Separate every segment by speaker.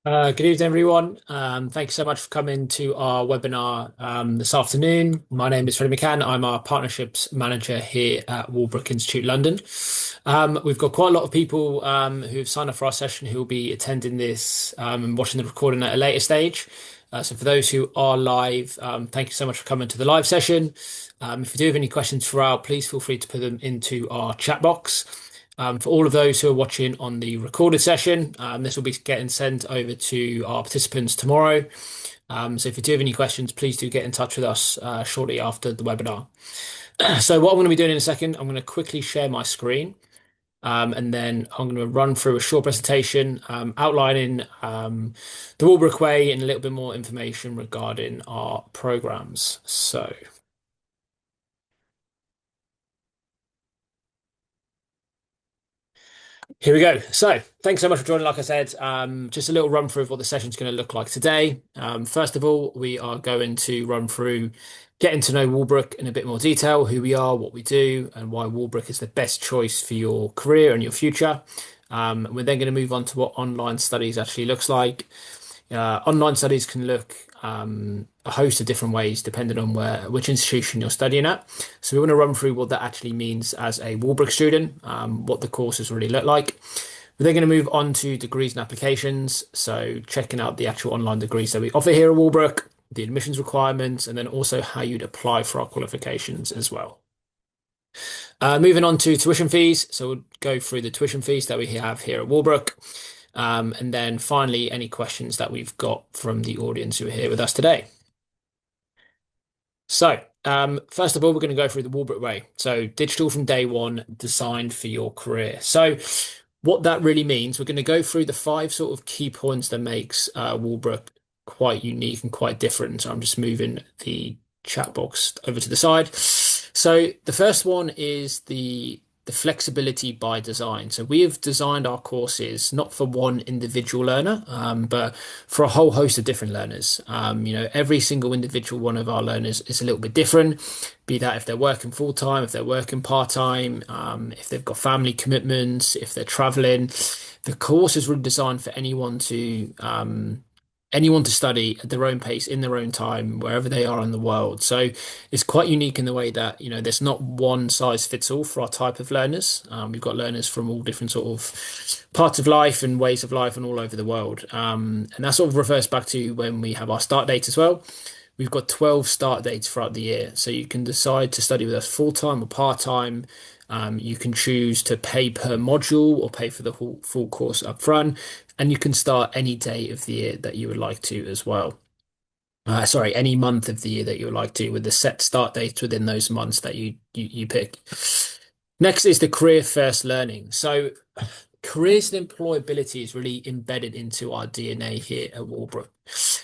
Speaker 1: Good evening, everyone. Thank you so much for coming to our webinar this afternoon. My name is Freddie McCann. I'm our partnerships manager here at Walbrook Institute London. We've got quite a lot of people who've signed up for our session who will be attending this and watching the recording at a later stage. So for those who are live, thank you so much for coming to the live session. If you do have any questions throughout, please feel free to put them into our chat box. For all of those who are watching on the recorded session, this will be getting sent over to our participants tomorrow. So if you do have any questions, please do get in touch with us shortly after the webinar. So what I'm going to be doing in a second, I'm going to quickly share my screen, and then I'm going to run through a short presentation outlining the Walbrook Way and a little bit more information regarding our programs. So. Here we go. So, thanks so much for joining. Like I said, just a little run through of what the session's going to look like today. First of all, we are going to run through getting to know Walbrook in a bit more detail, who we are, what we do, and why Walbrook is the best choice for your career and your future. We're then going to move on to what online studies actually looks like. Online studies can look a host of different ways depending on which institution you're studying at. So we want to run through what that actually means as a Walbrook student, what the courses really look like. We're then going to move on to degrees and applications. So checking out the actual online degrees that we offer here at Walbrook, the admissions requirements, and then also how you'd apply for our qualifications as well. Moving on to tuition fees. So we'll go through the tuition fees that we have here at Walbrook. And then finally, any questions that we've got from the audience who are here with us today. So, first of all, we're going to go through the Walbrook Way. So, digital from day one, designed for your career. So, what that really means, we're going to go through the five sort of key points that makes Walbrook quite unique and quite different. So, I'm just moving the chat box over to the side. So, the first one is the flexibility by design. So we have designed our courses not for one individual learner, but for a whole host of different learners. Every single individual one of our learners is a little bit different, be that if they're working full time, if they're working part time, if they've got family commitments, if they're traveling. The course is really designed for anyone to study at their own pace in their own time wherever they are in the world. So it's quite unique in the way that there's not one size fits all for our type of learners. We've got learners from all different sort of parts of life and ways of life and all over the world. And that sort of refers back to when we have our start dates as well. We've got 12 start dates throughout the year, so you can decide to study with us full time or part time. You can choose to pay per module or pay for the full course up front, and you can start any day of the year that you would like to as well. Sorry, any month of the year that you would like to, with the set start dates within those months that you pick. Next is the career first learning. So careers and employability is really embedded into our DNA here at Walbrook.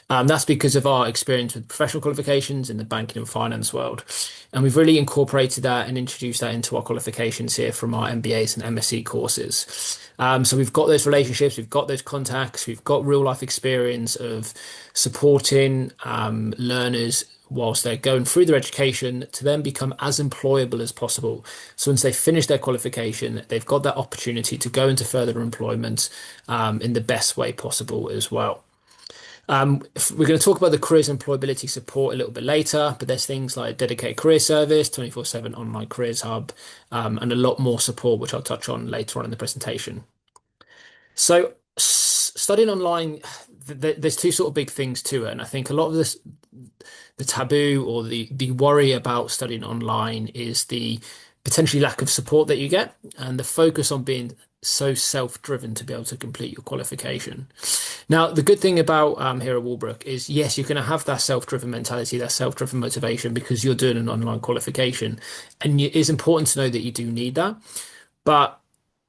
Speaker 1: That's because of our experience with professional qualifications in the banking and finance world. And we've really incorporated that and introduced that into our qualifications here from our MBAs and MSc courses. So we've got those relationships, we've got those contacts, we've got real life experience of supporting learners whilst they're going through their education to then become as employable as possible. So once they finish their qualification, they've got that opportunity to go into further employment in the best way possible as well. We're going to talk about the careers employability support a little bit later, but there's things like dedicated career service, 24/7 online careers hub, and a lot more support, which I'll touch on later on in the presentation. So studying online, there's two sort of big things to it, and I think a lot of this, the taboo or the worry about studying online is the potentially lack of support that you get and the focus on being so self-driven to be able to complete your qualification. Now, the good thing about here at Walbrook is, yes, you're going to have that self-driven mentality, that self-driven motivation because you're doing an online qualification, and it is important to know that you do need that. But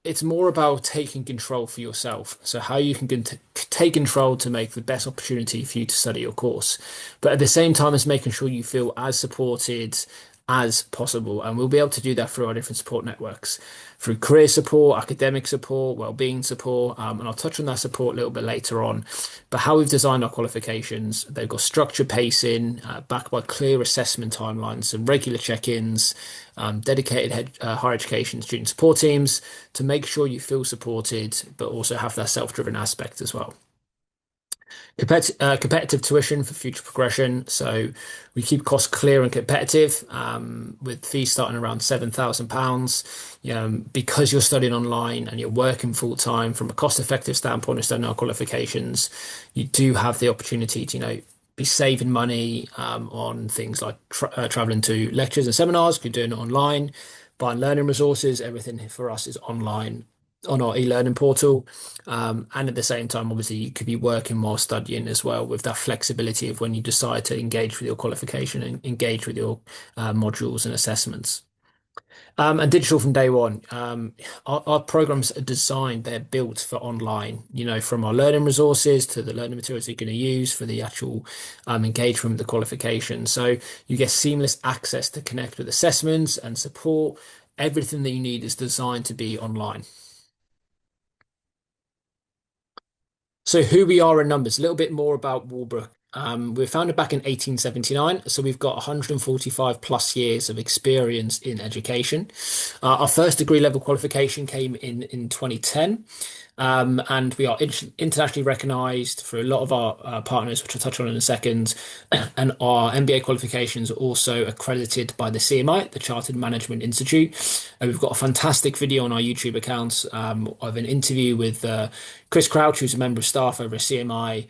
Speaker 1: it's more about taking control for yourself. So how you can take control to make the best opportunity for you to study your course, but at the same time as making sure you feel as supported as possible. And we'll be able to do that through our different support networks, through career support, academic support, well-being support, and I'll touch on that support a little bit later on. But how we've designed our qualifications, they've got structured pacing, backed by clear assessment timelines and regular check-ins, dedicated higher education student support teams to make sure you feel supported, but also have that self-driven aspect as well. Competitive tuition for future progression. So we keep costs clear and competitive, with fees starting around £7,000. Because you're studying online and you're working full time from a cost-effective standpoint of studying our qualifications, you do have the opportunity to, be saving money on things like traveling to lectures and seminars. You're doing it online, buying learning resources. Everything for us is online on our e-learning portal. And at the same time, obviously, you could be working while studying as well with that flexibility of when you decide to engage with your qualification and engage with your modules and assessments. And digital from day one. Our programs are designed, they're built for online, from our learning resources to the learning materials you're going to use for the actual engagement with the qualification. So you get seamless access to connect with assessments and support. Everything that you need is designed to be online. So who we are in numbers, a little bit more about Walbrook. We were founded back in 1879, so we've got 145 plus years of experience in education. Our first degree level qualification came in 2010. And we are internationally recognized for a lot of our partners, which I'll touch on in a second. And our MBA qualifications are also accredited by the CMI, the Chartered Management Institute. And we've got a fantastic video on our YouTube accounts of an interview with Chris Crouch, who's a member of staff over at CMI,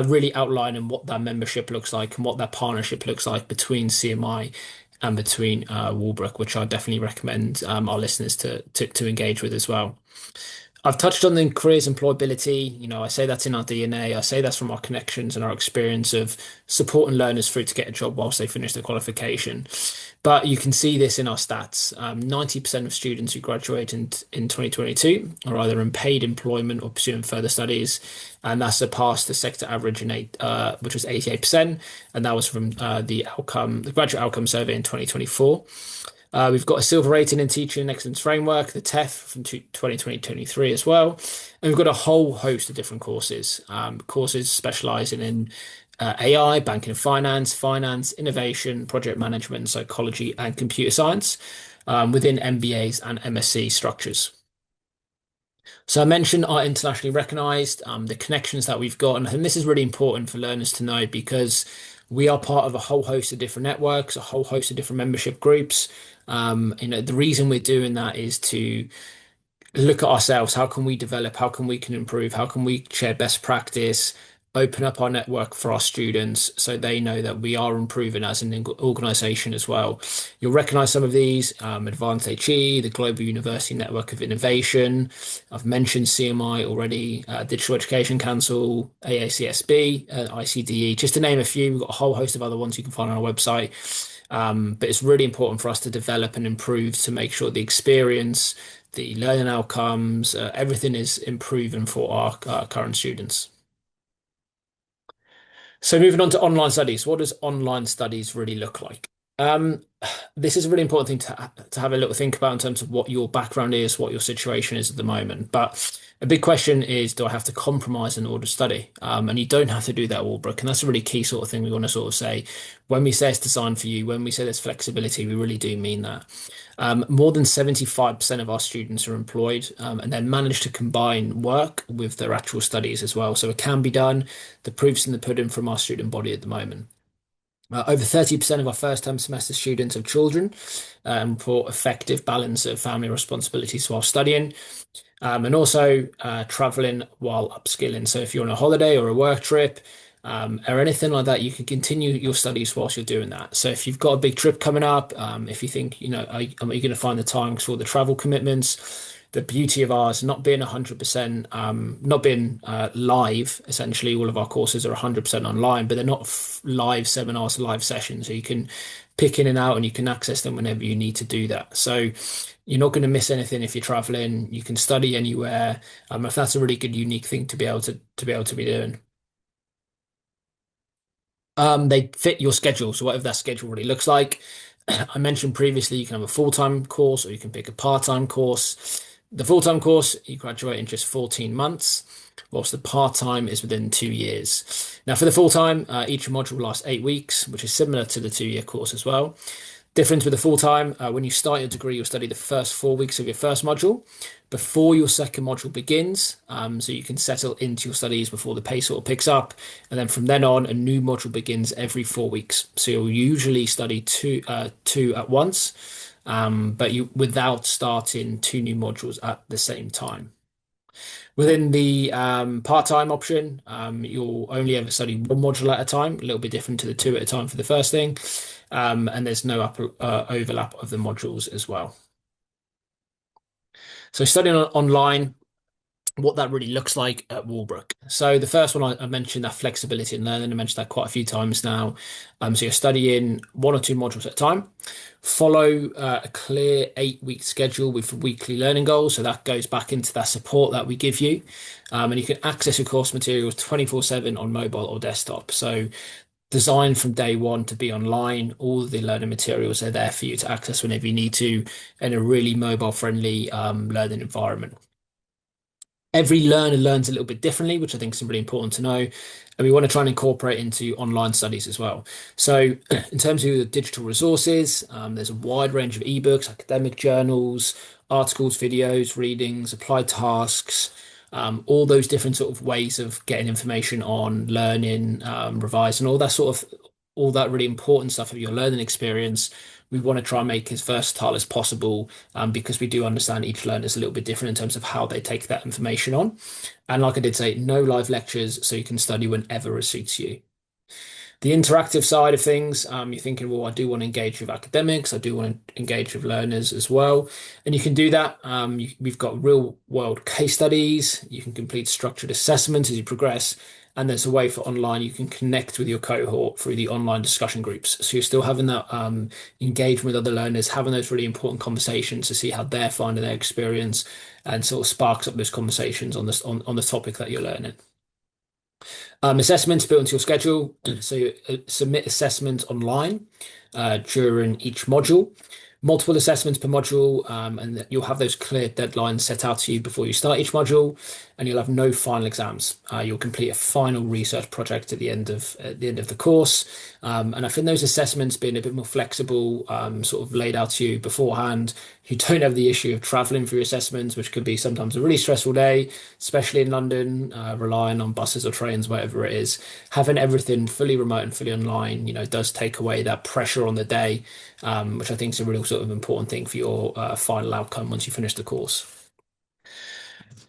Speaker 1: really outlining what that membership looks like and what that partnership looks like between CMI and between Walbrook, which I definitely recommend our listeners to engage with as well. I've touched on the careers employability. I say that's in our DNA. I say that's from our connections and our experience of supporting learners through to get a job whilst they finish their qualification. But you can see this in our stats. 90% of students who graduate in 2022 are either in paid employment or pursuing further studies. And that surpassed the sector average which was 88%. And that was from the graduate outcome survey in 2024. We've got a silver rating in Teaching and Excellence Framework, the TEF from 2023 as well. And we've got a whole host of different courses, courses specializing in AI, banking and finance, innovation, project management, psychology, and computer science within MBAs and MSc structures. So I mentioned are internationally recognized, the connections that we've got, and this is really important for learners to know because we are part of a whole host of different networks, a whole host of different membership groups. The reason we're doing that is to look at ourselves. How can we develop? How can we can improve? How can we share best practice? Open up our network for our students so they know that we are improving as an organization as well. You'll recognize some of these, Advanced HE, the Global University Network of Innovation. I've mentioned CMI already, Digital Education Council, AACSB, ICDE, just to name a few. We've got a whole host of other ones you can find on our website. But it's really important for us to develop and improve to make sure the experience, the learning outcomes, everything is improving for our current students. So moving on to online studies, what does online studies really look like? Um, this is a really important thing to have a little think about in terms of what your background is, what your situation is at the moment. But a big question is, do I have to compromise in order to study? And you don't have to do that, Walbrook. And that's a really key sort of thing we want to sort of say. When we say it's designed for you, when we say there's flexibility, we really do mean that. More than 75% of our students are employed, and then manage to combine work with their actual studies as well. So it can be done. The proof's in the pudding from our student body at the moment. Over 30% of our first term semester students have children and report effective balance of family responsibilities while studying, and also traveling while upskilling. So if you're on a holiday or a work trip, or anything like that, you can continue your studies whilst you're doing that. So if you've got a big trip coming up, if you think, are you going to find the time for the travel commitments? The beauty of ours not being 100%, not being live, essentially, all of our courses are 100% online, but they're not live seminars, live sessions. So you can pick in and out and you can access them whenever you need to do that. So you're not going to miss anything if you're traveling. You can study anywhere. If that's a really good, unique thing to be doing. They fit your schedule. So whatever that schedule really looks like. I mentioned previously you can have a full-time course or you can pick a part-time course. The full-time course, you graduate in just 14 months, whilst the part-time is within 2 years. Now, for the full-time, each module lasts 8 weeks, which is similar to the 2-year course as well. Difference with the full time, when you start your degree, you'll study the first 4 weeks of your first module before your second module begins. So you can settle into your studies before the pace sort of picks up. And then from then on, a new module begins every 4 weeks. So you'll usually study two at once, but you without starting two new modules at the same time. Within the part-time option, you'll only ever study one module at a time, a little bit different to the two at a time for the first thing. And there's no overlap of the modules as well. So studying online, what that really looks like at Walbrook. So the first one I mentioned that flexibility in learning. I mentioned that quite a few times now. So you're studying one or two modules at a time. Follow a clear 8 week schedule with weekly learning goals. So that goes back into that support that we give you. And you can access your course materials 24/7 on mobile or desktop. So designed from day one to be online. All of the learning materials are there for you to access whenever you need to in a really mobile friendly learning environment. Every learner learns a little bit differently, which I think is really important to know. And we want to try and incorporate into online studies as well. So, in terms of the digital resources, there's a wide range of ebooks, academic journals, articles, videos, readings, applied tasks, all those different sort of ways of getting information on learning, revising, all that really important stuff of your learning experience. We want to try and make as versatile as possible, because we do understand each learner is a little bit different in terms of how they take that information on. And like I did say, no live lectures, so you can study whenever it suits you. The interactive side of things, you're thinking, well, I do want to engage with academics, I do want to engage with learners as well. And you can do that. We've got real world case studies, you can complete structured assessments as you progress. And there's a way for online, you can connect with your cohort through the online discussion groups. So you're still having that engagement with other learners, having those really important conversations to see how they're finding their experience and sort of sparks up those conversations on this on the topic that you're learning. Assessments built into your schedule. So you submit assessments online during each module. Multiple assessments per module, and you'll have those clear deadlines set out to you before you start each module, and you'll have no final exams. You'll complete a final research project at the end of the course, and I think those assessments being a bit more flexible, sort of laid out to you beforehand. You don't have the issue of traveling for your assessments, which could be sometimes a really stressful day, especially in London, relying on buses or trains, whatever it is. Having everything fully remote and fully online, does take away that pressure on the day, which I think is a real sort of important thing for your final outcome once you finish the course.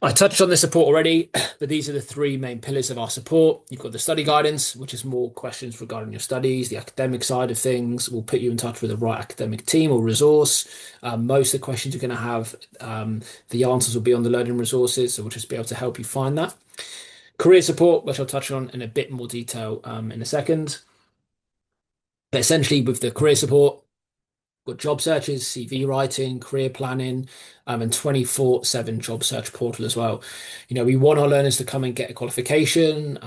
Speaker 1: I touched on the support already, but these are the three main pillars of our support. You've got the study guidance, which is more questions regarding your studies. The academic side of things will put you in touch with the right academic team or resource. Most of the questions you're going to have, the answers will be on the learning resources, so we'll just be able to help you find that. Career support, which I'll touch on in a bit more detail in a second. But essentially, with the career support, got job searches, CV writing, career planning, and 24/7 job search portal as well. We want our learners to come and get a qualification,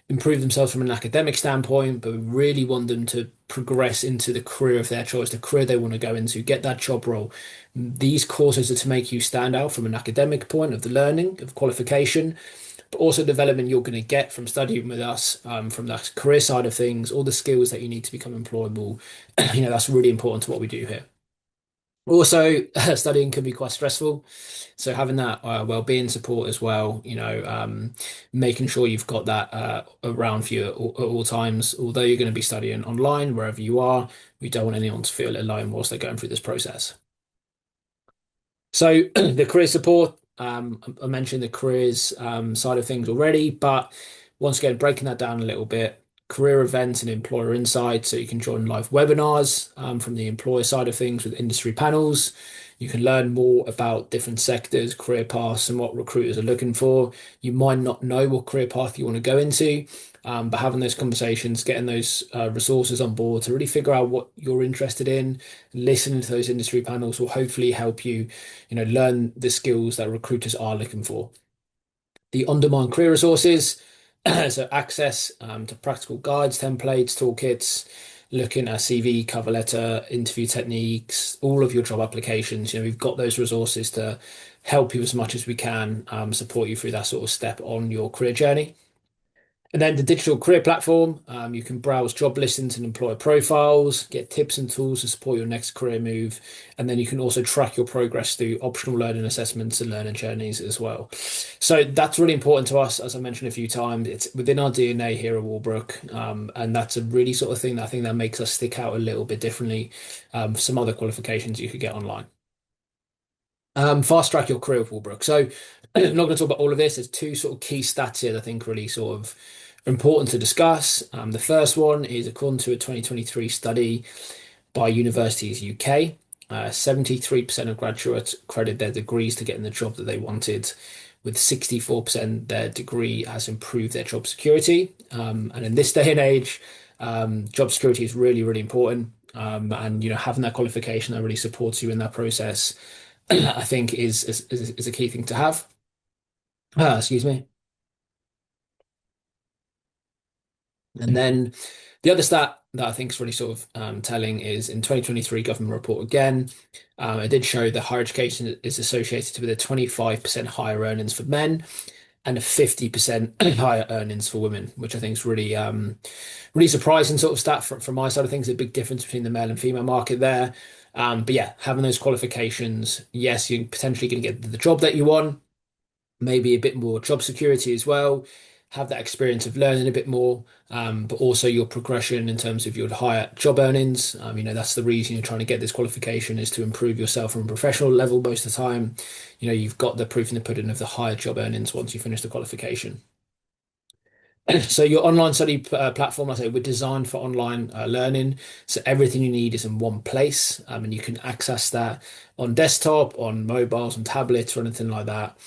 Speaker 1: improve themselves from an academic standpoint, but we really want them to progress into the career of their choice, the career they want to go into, get that job role. These courses are to make you stand out from an academic point of the learning, of qualification, but also development you're going to get from studying with us, from that career side of things, all the skills that you need to become employable. That's really important to what we do here. Also, studying can be quite stressful. So having that well-being support as well, making sure you've got that around for you at all times. Although you're going to be studying online, wherever you are, we don't want anyone to feel alone whilst they're going through this process. So the career support, I mentioned the careers side of things already, but once again, breaking that down a little bit, career events and employer insights. So you can join live webinars from the employer side of things with industry panels. You can learn more about different sectors, career paths, and what recruiters are looking for. You might not know what career path you want to go into, but having those conversations, getting those resources on board to really figure out what you're interested in, listening to those industry panels will hopefully help you, learn the skills that recruiters are looking for. The on-demand career resources, so access to practical guides, templates, toolkits, looking at CV, cover letter, interview techniques, all of your job applications. We've got those resources to help you as much as we can, support you through that sort of step on your career journey. And then the digital career platform, you can browse job listings and employer profiles, get tips and tools to support your next career move. And then you can also track your progress through optional learning assessments and learning journeys as well. So that's really important to us. As I mentioned a few times, it's within our DNA here at Walbrook. And that's a really sort of thing that I think that makes us stick out a little bit differently from some other qualifications you could get online. Fast track your career with Walbrook. So I'm not going to talk about all of this. There's two sort of key stats here that I think really sort of important to discuss. The first one is according to a 2023 study by Universities UK, 73% of graduates credit their degrees to getting the job that they wanted, with 64% their degree has improved their job security. And in this day and age, job security is really, really important. And having that qualification that really supports you in that process, I think is a key thing to have. Excuse me. And then the other stat that I think is really sort of telling is in 2023 government report again, it did show that higher education is associated with a 25% higher earnings for men and a 50% higher earnings for women, which I think is really really surprising sort of stat from my side of things. A big difference between the male and female market there. But yeah, having those qualifications, yes, you're potentially going to get the job that you want, maybe a bit more job security as well, have that experience of learning a bit more, but also your progression in terms of your higher job earnings. That's the reason you're trying to get this qualification is to improve yourself from a professional level most of the time. You've got the proof in the pudding of the higher job earnings once you finish the qualification. So your online study platform, I say, we're designed for online learning. So everything you need is in one place, and you can access that on desktop, on mobiles, on tablets, or anything like that.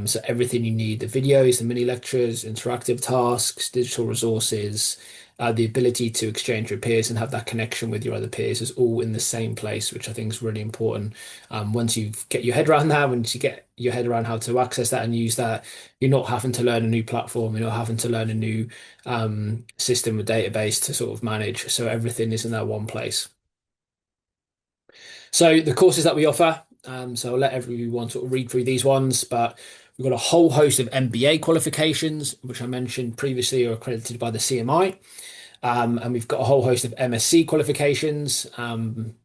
Speaker 1: So everything you need, the videos, the mini lectures, interactive tasks, digital resources, the ability to exchange with peers and have that connection with your other peers is all in the same place, which I think is really important. Once you get your head around that, once you get your head around how to access that and use that, you're not having to learn a new platform, you're not having to learn a new system or database to sort of manage. So everything is in that one place. So the courses that we offer, so I'll let everyone sort of read through these ones, but we've got a whole host of MBA qualifications, which I mentioned previously are accredited by the CMI. And we've got a whole host of MSc qualifications.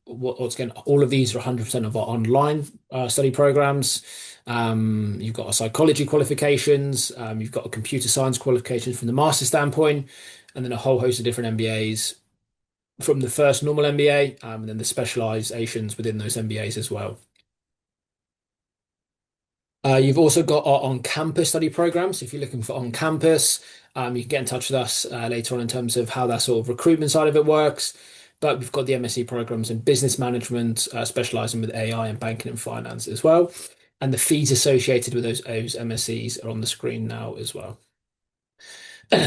Speaker 1: What's again, all of these are 100% of our online study programs. You've got a psychology qualifications. You've got a computer science qualifications from the master standpoint, and then a whole host of different MBAs from the first normal MBA, and then the specializations within those MBAs as well. You've also got our on-campus study programs. If you're looking for on-campus, you can get in touch with us later on in terms of how that sort of recruitment side of it works. But we've got the MSc programs in business management, specializing with AI and banking and finance as well. And the fees associated with those MScs are on the screen now as well.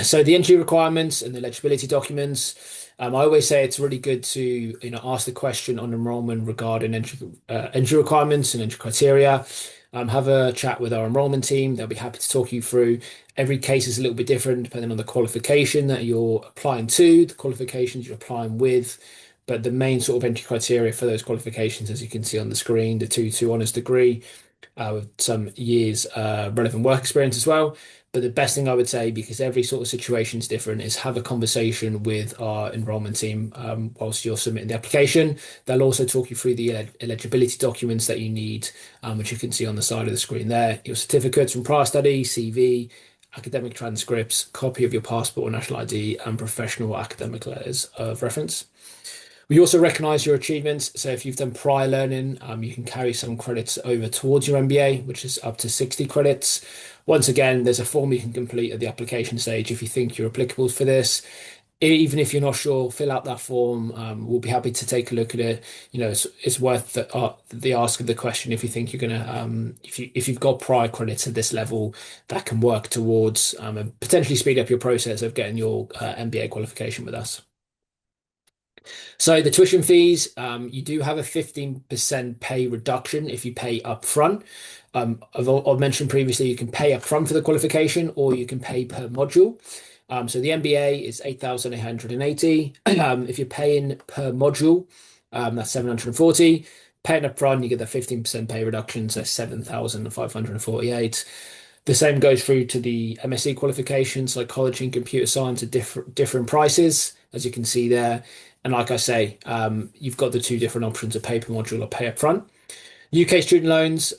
Speaker 1: So the entry requirements and the eligibility documents. I always say it's really good to ask the question on enrollment regarding entry requirements and entry criteria. Have a chat with our enrollment team. They'll be happy to talk you through. Every case is a little bit different depending on the qualification that you're applying to, the qualifications you're applying with. But the main sort of entry criteria for those qualifications, as you can see on the screen, the 2-2 honours degree with some years relevant work experience as well. But the best thing I would say, because every sort of situation is different, is have a conversation with our enrollment team whilst you're submitting the application. They'll also talk you through the eligibility documents that you need, which you can see on the side of the screen there. Your certificates from prior study, CV, academic transcripts, copy of your passport or national ID, and professional academic letters of reference. We also recognise your achievements. So if you've done prior learning, you can carry some credits over towards your MBA, which is up to 60 credits. Once again, there's a form you can complete at the application stage if you think you're applicable for this. Even if you're not sure, fill out that form. We'll be happy to take a look at it. It's worth the ask of the question if you think you're gonna if you've got prior credits at this level that can work towards and potentially speed up your process of getting your MBA qualification with us. So the tuition fees, you do have a 15% pay reduction if you pay up front. I've mentioned previously you can pay up front for the qualification or you can pay per module. So the MBA is 8,880. If you're paying per module, that's 740. Paying up front, you get the 15% pay reduction, so 7,548. The same goes through to the MSc qualifications, psychology and computer science at different prices, as you can see there. And like I say, you've got the two different options of paper module or pay up front. UK student loans,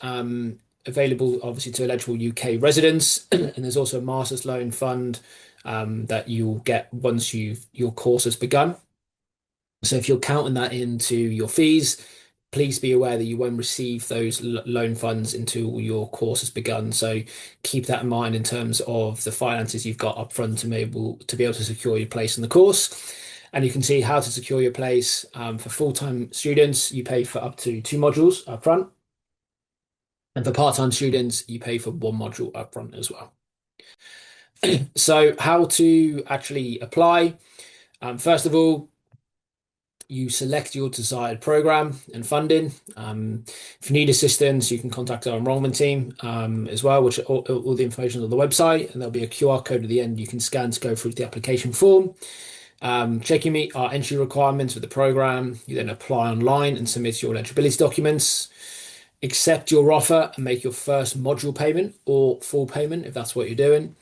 Speaker 1: available obviously to eligible UK residents, and there's also a master's loan fund that you'll get once your course has begun. So if you're counting that into your fees, please be aware that you won't receive those loan funds until your course has begun. So keep that in mind in terms of the finances you've got up front to be able to secure your place in the course. And you can see how to secure your place. For full-time students, you pay for up to two modules up front. And for part-time students, you pay for one module up front as well. So how to actually apply? First of all, you select your desired program and funding. If you need assistance, you can contact our enrollment team as well, which all the information is on the website, and there'll be a QR code at the end you can scan to go through the application form. Check you meet our entry requirements with the program. You then apply online and submit your eligibility documents. Accept your offer and make your first module payment or full payment if that's what you're doing.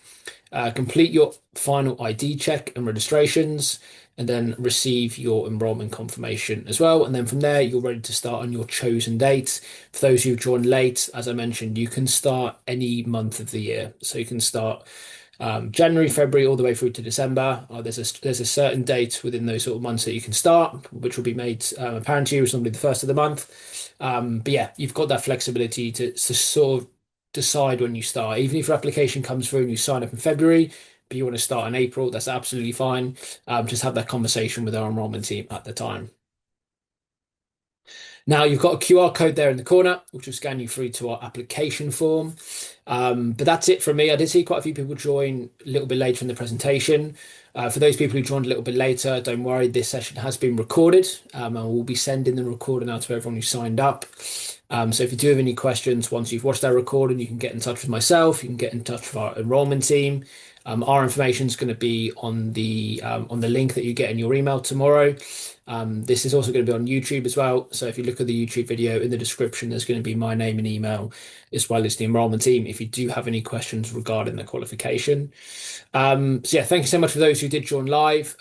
Speaker 1: Complete your final ID check and registrations, and then receive your enrollment confirmation as well. And then from there, you're ready to start on your chosen date. For those who joined late, as I mentioned, you can start any month of the year. So you can start January, February, all the way through to December. There's a certain date within those sort of months that you can start, which will be made apparent to you as normally the first of the month. But yeah, you've got that flexibility to sort of decide when you start. Even if your application comes through and you sign up in February, but you want to start in April, that's absolutely fine. Just have that conversation with our enrollment team at the time. Now you've got a QR code there in the corner, which will scan you through to our application form. But that's it from me. I did see quite a few people join a little bit later in the presentation. For those people who joined a little bit later, don't worry, this session has been recorded, and we'll be sending the recording out to everyone who signed up. So if you do have any questions, once you've watched that recording, you can get in touch with myself, you can get in touch with our enrollment team. Our information is going to be on the link that you get in your email tomorrow. This is also going to be on YouTube as well. So if you look at the YouTube video in the description, there's going to be my name and email as well as the enrollment team if you do have any questions regarding the qualification. So yeah, thank you so much for those who did join live.